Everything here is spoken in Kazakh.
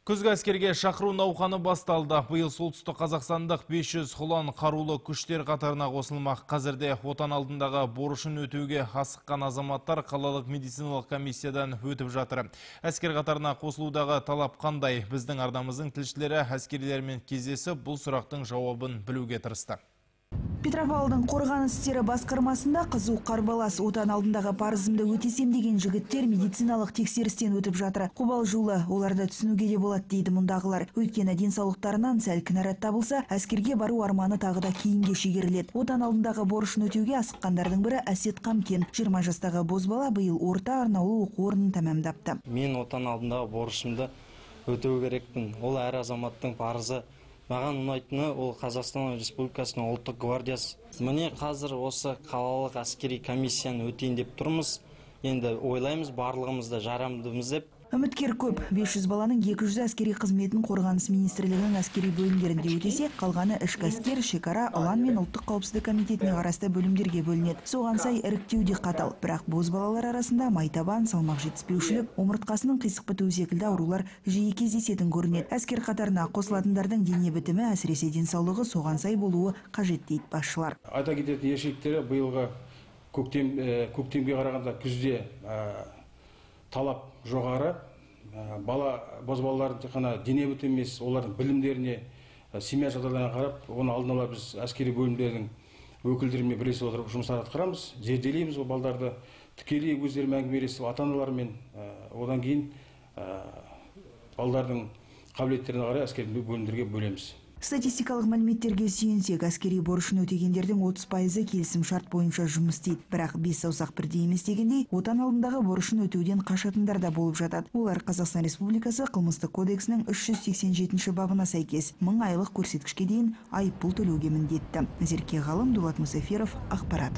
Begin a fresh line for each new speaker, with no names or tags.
Күзгі әскерге шақыру науқаны басталды. Биыл солтүстік Қазақстандық 500 құлан қарулы күштер қатарына қосылмақ. Қазірде отан алдындағы борышын өтеуге асыққан азаматтар қалалық медициналық комиссиядан өтіп жатыр. Әскер қатарына қосылудағы талап қандай? Біздің арнамыздың тілшілері әскерилермен кездесіп, бұл сұрақтың жауабын білуге тырысты.
Петропавлдың қорғаныс істері басқармасында қызу қарбалас. Отан алдындағы парызымды өтесем деген жігіттер медициналық тексерістен өтіп жатыр. Қобалжулы, оларды түсінуге де болады дейді мұндағылар. Өйткені денсаулықтарынан сәл кінәрат табылса, әскерге бару арманы тағы да кейінге шегеріледі. Отан алдындағы борышын өтеуге асыққандардың бірі Әсет Қамкен. 20 жастағы бозбала биыл орта арнаулы оқу орнын тәмамдапты.
Мен отан алдындағы борышымды өтеу керекпін. Ол әр азаматтың парызы. Маған ұнайтыны ол Қазақстан Республикасының ұлттық гвардиясы. Міне қазір осы қалалық әскери комиссияны өтейін деп тұрмыз. Енді ойлаймыз, барлығымызда жарамдымыз деп.
Үміткер көп. 500 баланың 200 әскери қызметін қорғаныс министрлігінің әскери бөлімдерінде өтесе, қалғаны ішкі әскер, шекара, ұлан мен ұлттық қауіпсіздік комитетіне қарасты бөлімдерге бөлінеді. Соған сай іріктеу де қатал. Бірақ бозбалалар арасында майтабан, салмақ жетіспеушілік, омыртқасының қисық бітуі секілді аурулар жиі кездесетін көрінеді. Әскер қатарына қосылатындардың дене бітімі, әсіресе денсаулығы соған сай болуы қажет дейді басшылар.
Айта кететін ерекшеліктері биылғы көктемге қарағанда күзде талап жоғары. Бозбалалардың тек қана дене бітімі емес, олардың білімдеріне, семья жағдайларына қарап, оны алдын ала біз әскери бөлімдердің өкілдерімен бірлесе отырып жұмыстар атқарамыз, зерделейміз ол балдарды, тікелей өздерімен әңгімелесіп, ата-аналармен, одан кейін балдардың қабілеттеріне қарай әскери бөлімдерге бөлеміз.
Статистикалық мәліметтерге сүйенсек, әскери борышын өтегендердің 30% келісім шарт бойынша жұмыс істейді. Бірақ 5 саусақ бірдей емес дегендей, отан алдындағы борышын өтеуден қашатындар да болып жатады. Олар Қазақстан Республикасы қылмыстық кодексінің 387 бабына сәйкес 1000 айлық көрсеткішке дейін айыппұл төлеуге міндетті. Назерке Ғалым, Дулат Мұсафиров, ақпарат.